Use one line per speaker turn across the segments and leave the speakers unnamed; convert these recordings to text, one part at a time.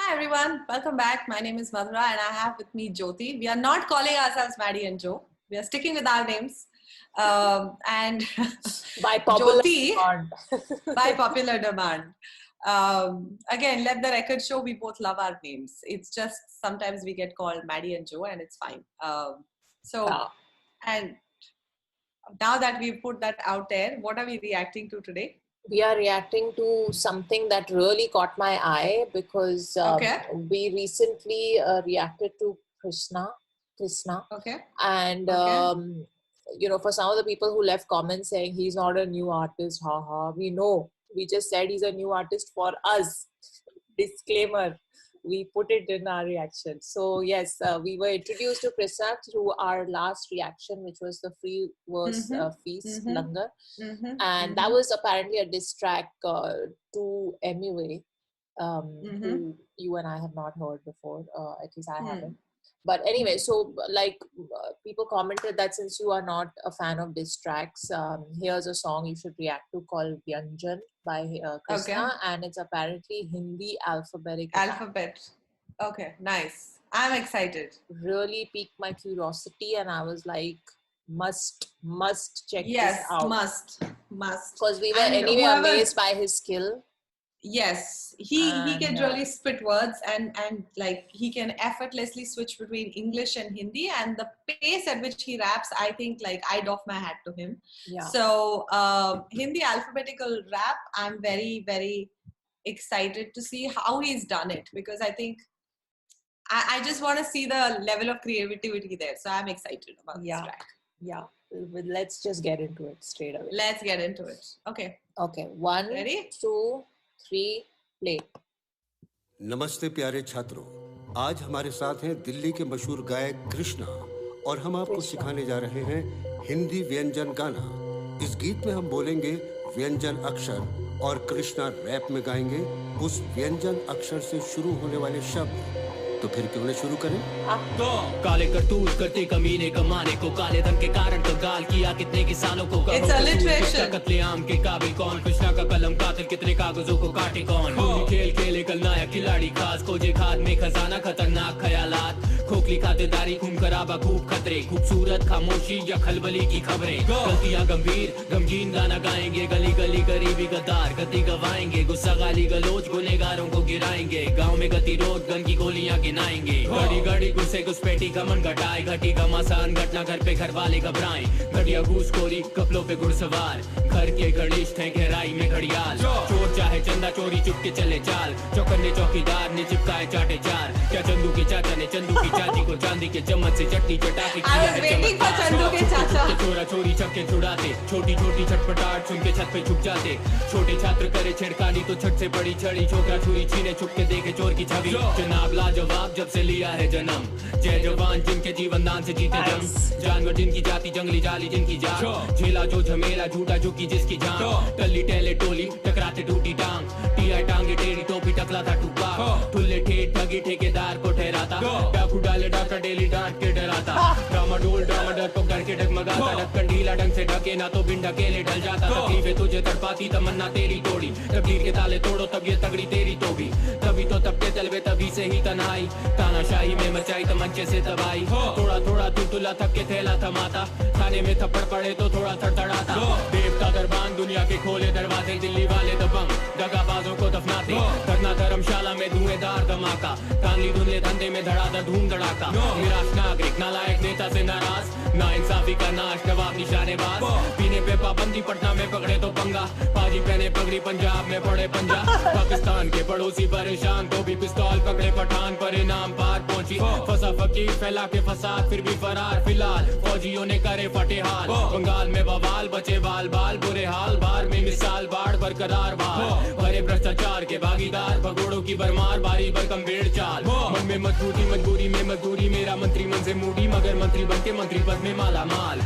Hi everyone, welcome back. My name is Madhura and I have with me Jyoti. We are not calling ourselves Maddie and Joe. We are sticking with our names. And
by popular
Jyoti,
demand.
by popular demand. Again, let the record show we both love our names. It's just sometimes we get called Maddie and Joe and it's fine. And now that we've put that out there, what are we reacting to today?
We are reacting to something that really caught my eye because we recently reacted to Krishna.
Okay.
And, you know, for some of the people who left comments saying he's not a new artist, haha, we know. We just said he's a new artist for us. Disclaimer. We put it in our reaction. So yes, we were introduced to Krishna through our last reaction, which was the free verse feast, Langar. And that was apparently a diss track to MUA, who you and I have not heard before, at least I haven't. But anyway, so like people commented that since you are not a fan of diss tracks, here's a song you should react to called Vyanjan by Krishna, and it's apparently Hindi alphabet.
Okay, nice. I'm excited.
Really piqued my curiosity, and I was like, must check this out.
Yes, must.
Because we were anyway amazed by his skill.
Yes, he can really spit words and like he can effortlessly switch between English and Hindi, and the pace at which he raps, I think like I'd off my hat to him.
Yeah.
So Hindi alphabetical rap, I'm very, very excited to see how he's done it, because I think I just want to see the level of creativity there. So I'm excited about this track.
Yeah. Let's just get into it straight away.
Let's get into it. Okay.
1, 2, 3, play.
नमस्ते प्यारे छात्रों, आज हमारे साथ हैं दिल्ली के मशहूर गायक कृष्णा और हम आपको सिखाने जा रहे हैं हिंदी व्यंजन गाना। इस गीत में हम बोलेंगे व्यंजन अक्षर और कृष्णा रैप में गाएंगे उस व्यंजन अक्षर से शुरू होने वाले शब्द। तो फिर क्यों न शुरू करें?
तो काले करतूत करते कमीने कमाने को, काले धन के कारण तो गाल किया कितने किसानों को। कत्लेआम के काबिल कौन, कृष्णा का कलम कातिल कितने कागजों को काटे कौन। खेल खेले कल नायक खिलाड़ी खास, खोजे खाद में खजाना खतरनाक ख्यालात, खोखली खातेदारी खून खराबा खूब खतरे, खूबसूरत खामोशी या खलबली की खबरें। गलतियां गंभीर गमगीन गाना गाएंगे, गली गली गरीबी गद्दार गति गवाएंगे, गुस्सा गाली गलोच गुनेगारों को गिराएंगे, गाँव में गतिरोध गन की गोलियां गिनाएंगे। घड़ी घड़ी गुस्से घुसपैठी का मन घटाए, घटी घमासान घटना घर पे घर वाले घबराएं, घटिया घूसखोरी कपलों पे घुड़सवार, घर के घनिष्ठ है गहराई में घड़ियाल, चोर चाहे चंदा चोरी चुपके चले चाल, चौकन्ने चौकीदार ने चिपकाए चाटे चार, क्या चंदू के चाचा ने चंदू की चाची को चांदी के चम्मच से चटनी चटा के किया है चोरा चोरी चक्के छुड़ाते, छोटी छोटी छटपटाहट सुन के छत पे छुप जाते, छोटे छात्र करे छेड़खानी तो छत से बड़ी छड़ी, छोकरा छुरी छीने छुप के देखे चोर की छवि। जनाब लाजवाब जब से लिया है जन्म, जय जवान जिनके जीवन दान से जीते जम, जानवर जिनकी जाति जंगली जाली जिनकी जान, झेला जो झमेला झूठा झुकी जिसकी जान, टल्ली टहले टोली टकराते टूटी टांग, टिया टांगे टेढ़ी टोपी टकला था टूपा, ठुल्ले ठेठ ठगी ठेकेदार को ठहराता, डाकू डाले डाका डेली डांट के डराता, डामाडोल ड्रामा डर को डर के डगमगाता, ढक्कन ढीला ढंग से ढके ना तो बिन ढकेले ढल जाता, तकलीफें तुझे तड़पाती तमन्ना तेरी तोड़ी, तकदीर के ताले तोड़ो तब ये तगड़ी तेरी तो भी, तभी तो तब के तलबे तभी से ही तन्हाई, तानाशाही में मचाई तमंचे से तबाही, थोड़ा थोड़ा तुतुला थक के थैला थमाता, खाने में थप्पड़ पड़े तो थोड़ा थड़थड़ाता, देवता दरबान दुनिया के खोले दरवाजे, दिल्ली वाले दबंग दगाबाजों को दफनाते, धरना धर्मशाला में धुएंधार धमाका, कांगली धुंधले धंधे में धड़ाधड़ धूम धड़ाका, निराश नागरिक नालायक नेता से नाराज, ना इंसाफी का नाश नवाब निशानेबाज, पीने पे पाबंदी पटना में पकड़े तो पंगा, पाजी पहने पगड़ी पंजाब में पड़े पंजा, पाकिस्तान के पड़ोसी परेशान तो भी पिस्तौल पकड़े पठान परिणाम पार पहुंची, फंसा फकीर फैला के फसाद फिर भी फरार, फिलहाल फौजियों ने करे फटे हाल, बंगाल में बवाल बचे बाल बाल, बुरे हाल बार में मिसाल बाढ़ बरकरार बार, भरे भ्रष्टाचार के भागीदार, भगोड़ों की भरमार बारी पर गंभीर चाल, मन में मजबूती मजबूरी में मजदूरी, मेरा मंत्री मन से मूडी मगर मंत्री बन के मंत्री पद में माला माल,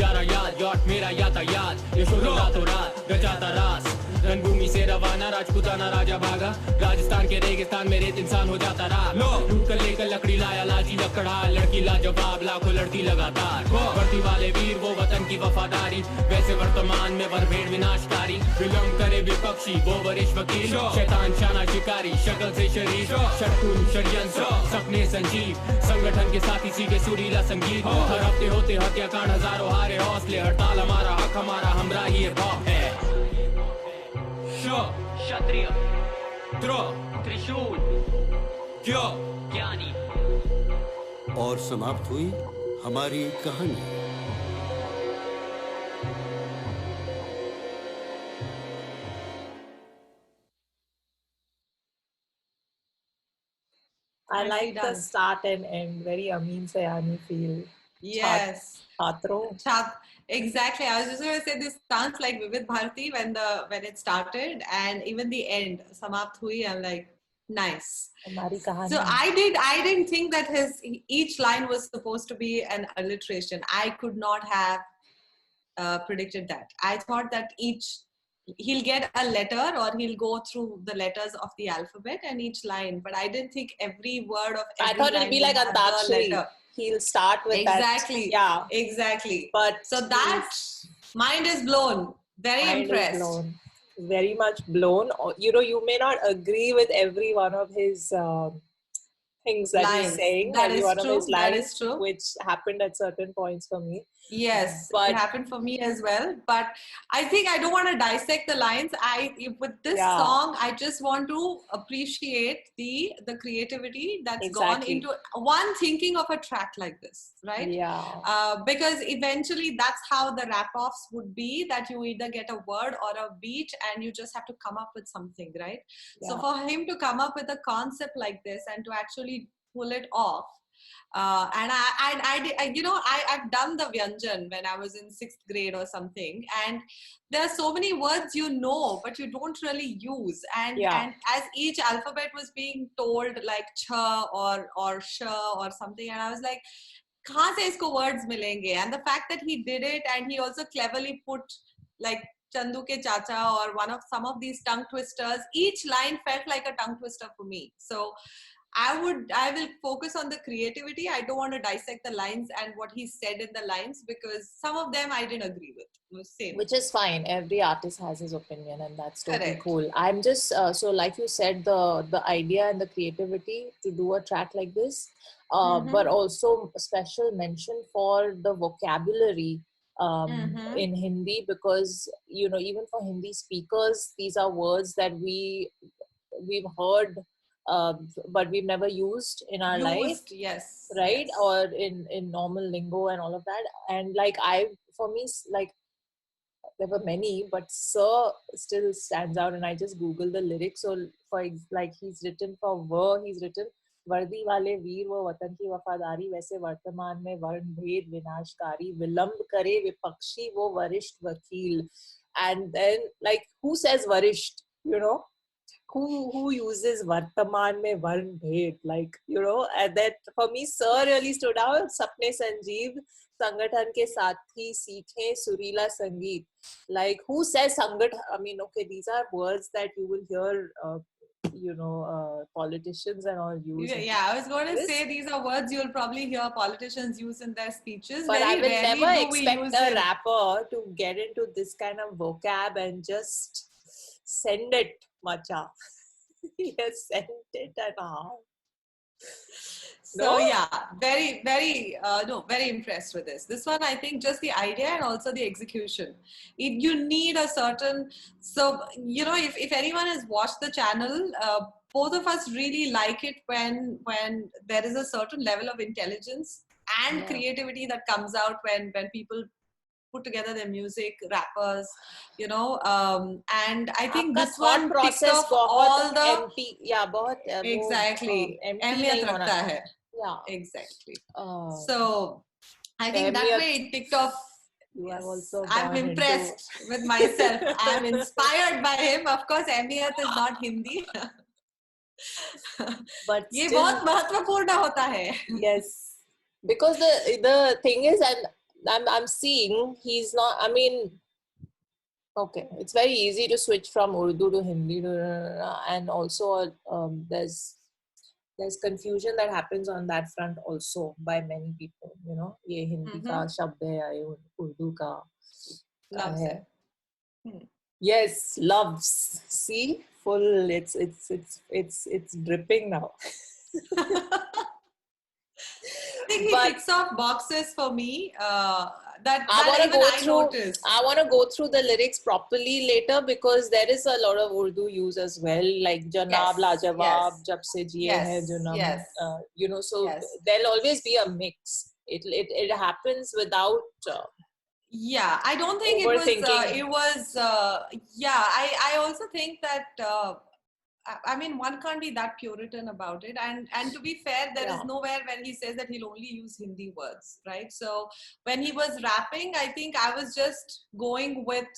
यारा याद याट मेरा यातायात, ये शुरू रातों रात रचाता रास, रणभूमि से रवाना राजपूताना राजा भागा, राजस्थान के रेगिस्तान में रेत इंसान हो जाता रहा। लूट कर लेकर लकड़ी लाया लाजी लकड़ा, लड़की लाजवाब लाखों लड़ती लगातार। वर्दी वाले वीर वो वतन की वफादारी, वैसे वर्तमान में भरभेड़ विनाशकारी। विलम्ब करे विपक्षी वो वरिष्ठ वकील, शैतान शाना शिकारी शक्ल से शरीर। शटकुल षड्यंत्र सपने संजीव, संगठन के साथ इसी के सुरीला संगीत। हर हफ्ते होते हत्याकांड हजारों हारे हौसले, हड़ताल हमारा हक हमारा हमरा ही भाव है। क्षत्रिय त्रिशूल ज्ञानी।
और समाप्त हुई हमारी कहानी।
I like the start and end. Very Amin Sayani feel.
Yes.
Chatro.
Exactly. I was just going to say this sounds like Vivid Bharati when it started, and even the end, Samapt Hui. I'm like, nice. So I didn't think that each line was supposed to be an alliteration. I could not have predicted that. I thought that he'll get a letter or he'll go through the letters of the alphabet and each line, but I didn't think every word of every
I thought it'd be like
Antakshari.
He'll start with
exactly.
that. Yeah.
Exactly.
But
so that mind is blown. Very impressed.
Blown. Very much blown. You know, you may not agree with every one of his things that he's saying.
That is
one
true.
Of his lines,
that is true.
Which happened at certain points for me.
Yes,
but
it happened for me as well. But I think I don't want to dissect the lines. With this song, I just want to appreciate the creativity that's gone into one thinking of a track like this, right?
Yeah.
Because eventually that's how the rap-offs would be, that you either get a word or a beat and you just have to come up with something, right? Yeah. So for him to come up with a concept like this and to actually pull it off, and I've done the Vyanjan when I was in 6th grade or something, and there are so many words but you don't really use, and as each alphabet was being told like cha or sha or something, and I was like, kahan se isko words milenge? And the fact that he did it, and he also cleverly put like Chandu ke chacha or some of these tongue twisters. Each line felt like a tongue twister for me. So I will focus on the creativity. I don't want to dissect the lines and what he said in the lines, because some of them I didn't agree with. Same.
Which is fine. Every artist has his opinion, and that's totally cool. I'm just so like you said, the idea and the creativity to do a track like this, but also a special mention for the vocabulary in Hindi, because even for Hindi speakers, these are words that we've heard. But we've never used in our life,
yes,
right?
Yes.
Or in normal lingo and all of that. And like for me, like there were many, but Sir still stands out. And I just Googled the lyrics. So for like he's written वर्दी वाले वीर वो वतन की वफादारी, वैसे वर्तमान में वर्ण भेद विनाशकारी, विलंब करे विपक्षी वो वरिष्ठ वकील. And then like who says varisht, who uses Vartaman mein Varn Bhed, like, and that for me, Sir really stood out. Sapne Sanjeev, Sangathan ke Saathi, Seekhe, Surila Sangeet. Like, who says Sangathan? I mean, okay, these are words that you will hear, politicians and all use.
Yeah, I was going to say these are words you'll probably hear politicians use in their speeches.
But I will never expect a rapper to get into this kind of vocab and just send it. Macha. He has sent it and how.
So yeah, very, very, very impressed with this. This one, I think just the idea and also the execution. You need a certain, so, if anyone has watched the channel, both of us really like it when there is a certain level of intelligence and creativity that comes out when people put together their music, rappers, and I think this one ticks off all the exactly. Yeah, exactly. So I think that way it ticked off.
You have also
I'm impressed with myself. I'm inspired by him. Of course, Ahmiyat is not Hindi.
But
ये बहुत महत्वपूर्ण होता है.
Yes, because the thing is, and I'm seeing he's not. I mean, Okay, it's very easy to switch from Urdu to Hindi, and also there's confusion that happens on that front also by many people. You know, ये हिंदी का शब्द है या ये उर्दू का
Loves
है.
it.
Yes, loves. See, full. It's dripping now.
I think he ticks off boxes for me. That
I want to go through.
noticed.
I want to go through the lyrics properly later because there is a lot of Urdu use as well, like Janab Lajawab, Jab se jiye hai Junam. You know, so there'll always be a mix. It happens without.
Yeah, I don't think it was. Yeah, I also think that. I mean, one can't be that Puritan about it. And to be fair, there is nowhere where he says that he'll only use Hindi words, right? So when he was rapping, I think I was just going with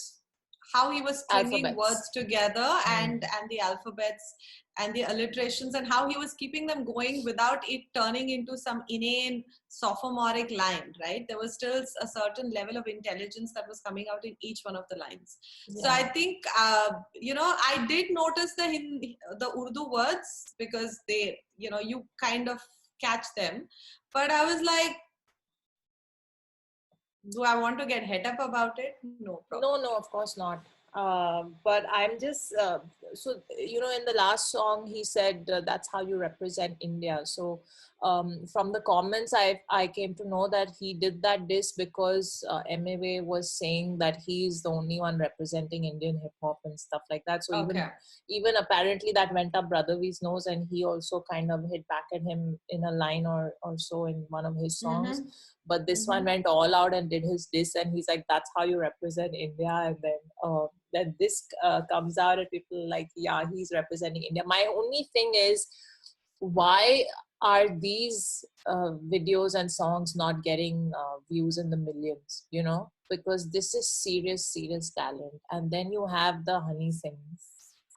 how he was stringing words together and the alphabets and the alliterations and how he was keeping them going without it turning into some inane sophomoric line, right? There was still a certain level of intelligence that was coming out in each one of the lines. So I think, you know, I did notice the Urdu words because they, you know, you kind of catch them. But I was like, do I want to get head up about it? No problem.
No, of course not. But I'm just so you know, in the last song he said that's how you represent India. So from the comments I came to know that he did that diss because MAW was saying that he's the only one representing Indian hip hop and stuff like that. So even apparently that went up Brother V's nose, and he also kind of hit back at him in a line or so in one of his songs. But this one went all out and did his diss, and he's like, that's how you represent India. And then this comes out and people like, yeah, he's representing India. My only thing is, why are these videos and songs not getting views in the millions, you know? Because this is serious talent. And then you have the Honey Singhs.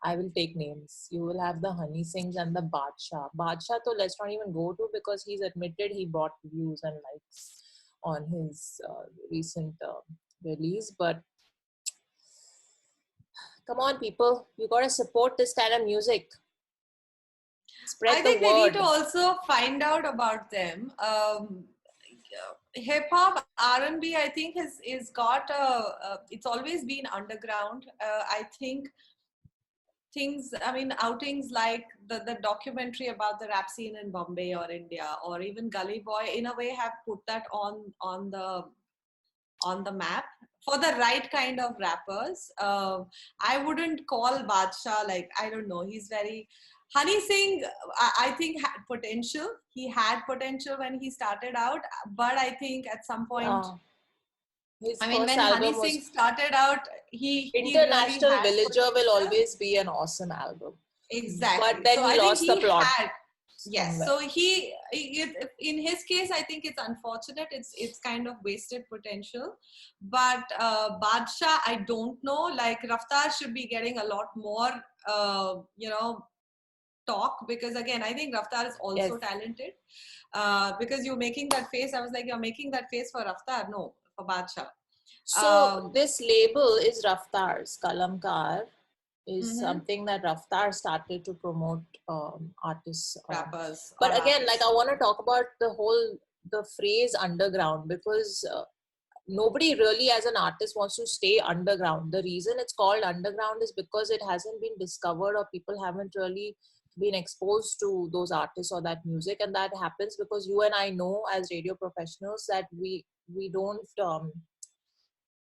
I will take names. You will have the Honey Singhs and the Badshah. Badshah, though, let's not even go to because he's admitted he bought views and likes on his recent release. But come on, people, you gotta support this kind of music. Spread the word. I think
we need to also find out about them. Hip hop, R&B, I think is got it's always been underground. I think outings like the documentary about the rap scene in Bombay or India, or even Gully Boy, in a way have put that on the map for the right kind of rappers. I wouldn't call Badshah, like, I don't know, he's very... Honey Singh, I think had potential. He had potential when he started out, but I think at some point... when Honey Singh started out,
International
really
Villager will always be an awesome album.
Exactly.
But then he lost the plot.
Yes. So in his case, I think it's unfortunate. It's kind of wasted potential. But Badshah, I don't know. Like, Raftaar should be getting a lot more, talk, because again, I think Raftaar is also talented. Because you're making that face, I was like, you're making that face for Raftaar? No, for Badshah.
So this label is Raftaar's. Kalamkar is something that Raftaar started to promote artists,
rappers.
But again, like, I want to talk about the phrase underground, because nobody really as an artist wants to stay underground. The reason it's called underground is because it hasn't been discovered, or people haven't really been exposed to those artists or that music. And that happens because you and I know as radio professionals that we don't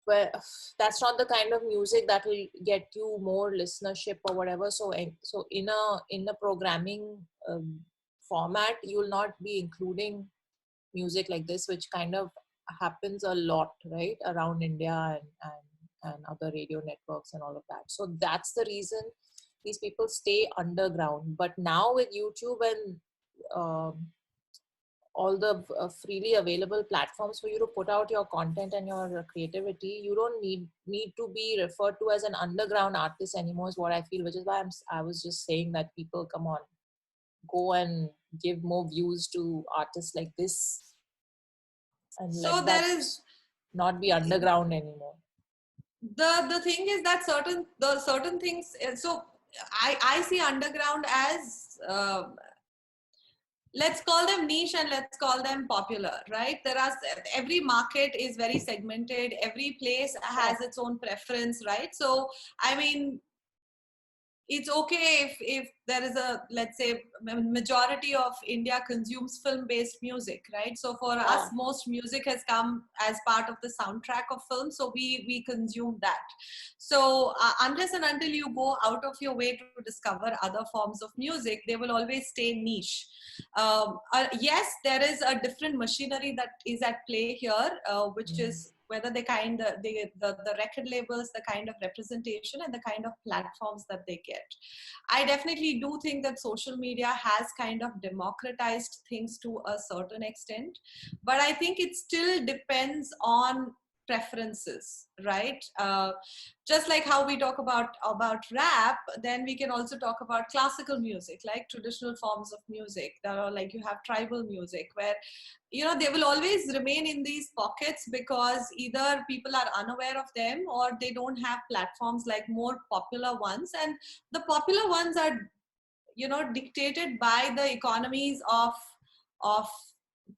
well, that's not the kind of music that will get you more listenership or whatever. So in a programming format, you will not be including music like this, which kind of happens a lot, right, around India and other radio networks and all of that. So that's the reason these people stay underground. But now with YouTube and all the freely available platforms for you to put out your content and your creativity, you don't need to be referred to as an underground artist anymore, is what I feel, which is why I was just saying that people, come on, go and give more views to artists like this, and so let that not be underground anymore.
the thing is that certain things. So I see underground as let's call them niche and let's call them popular, right? Every market is very segmented. Every place has its own preference, right? So I mean, it's okay if there is a, let's say, majority of India consumes film-based music, right? So for us, most music has come as part of the soundtrack of film, so we consume that. So unless and until you go out of your way to discover other forms of music, they will always stay niche. Yes, there is a different machinery that is at play here, which is whether the record labels, the kind of representation and the kind of platforms that they get. I definitely do think that social media has kind of democratized things to a certain extent, but I think it still depends on preferences, right? Just like how we talk about rap, then we can also talk about classical music, like traditional forms of music that are like, you have tribal music where, you know, they will always remain in these pockets because either people are unaware of them or they don't have platforms like more popular ones, and the popular ones are, you know, dictated by the economies of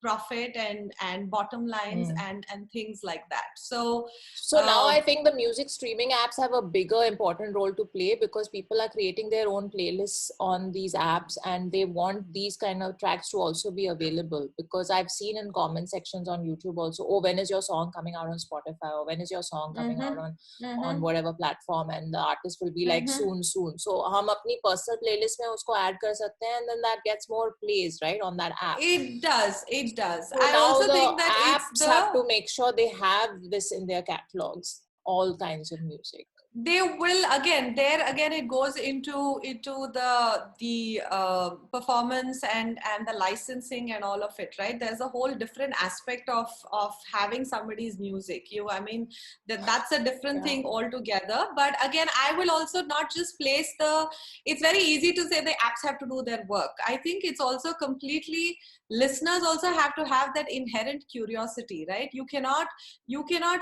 profit and bottom lines and things like that. So
now I think the music streaming apps have a bigger important role to play, because people are creating their own playlists on these apps and they want these kind of tracks to also be available. Because I've seen in comment sections on YouTube also, oh, when is your song coming out on Spotify, or when is your song coming out on whatever platform, and the artist will be like soon. So hum apni personal playlist mein usko add kar sakte hain, and then that gets more plays, right, on that app.
It does. So
I also think
that
apps have to make sure they have this in their catalogs, all kinds of music.
They will again it goes into the performance and the licensing and all of it, right? There's a whole different aspect of having somebody's music. I mean, that's a different thing altogether. But again, I will also not just place it's very easy to say the apps have to do their work. I think it's also completely, listeners also have to have that inherent curiosity, right? You cannot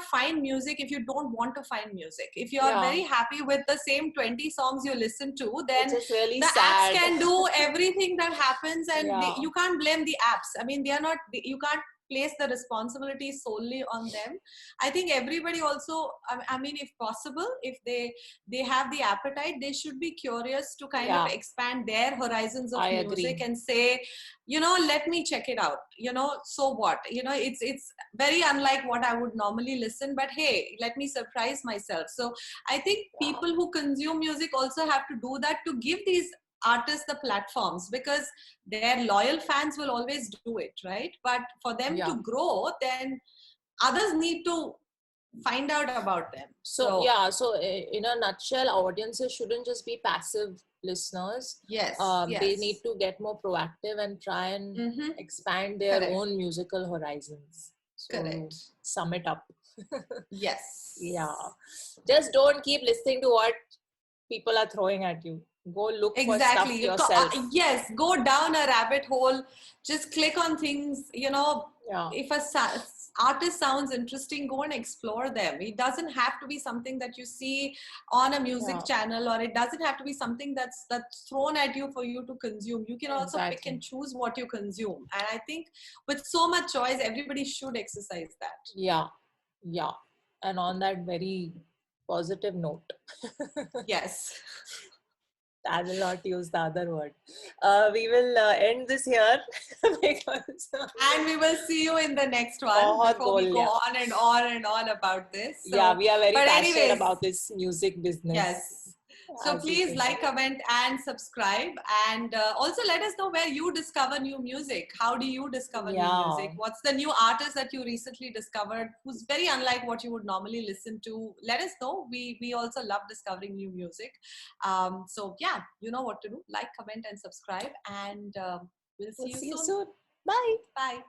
find music if you don't want to find music. If you're very happy with the same 20 songs you listen to, then
really
the
sad.
apps can do everything that happens, and you can't blame the apps. I mean, you can't place the responsibility solely on them. I think everybody also, I mean, if possible, if they have the appetite, they should be curious to kind of expand their horizons of music and say, you know, let me check it out, you know, so what, you know, it's very unlike what I would normally listen, but hey, let me surprise myself. So I think people who consume music also have to do that, to give these artists the platforms, because their loyal fans will always do it, right? But for them to grow, then others need to find out about them.
So in a nutshell, audiences shouldn't just be passive listeners. They need to get more proactive and try and expand their own musical horizons. So sum it up.
Yes.
Just don't keep listening to what people are throwing at you. Go look for stuff yourself.
Yes, go down a rabbit hole. Just click on things, you know. If a artist sounds interesting, go and explore them. It doesn't have to be something that you see on a music channel, or it doesn't have to be something that's thrown at you for you to consume. You can also pick and choose what you consume. And I think with so much choice, everybody should exercise that.
Yeah. And on that very positive note.
Yes.
I will not use the other word. We will end this here.
And we will see you in the next one before we go on and on and on about this. So,
we are very passionate about this music business.
Yes. So please like, comment and subscribe, and also let us know where you discover new music. How do you discover new music? What's the new artist that you recently discovered who's very unlike what you would normally listen to? Let us know. We also love discovering new music. So yeah, you know what to do. Like, comment and subscribe, and we'll see you soon.
Bye.
Bye.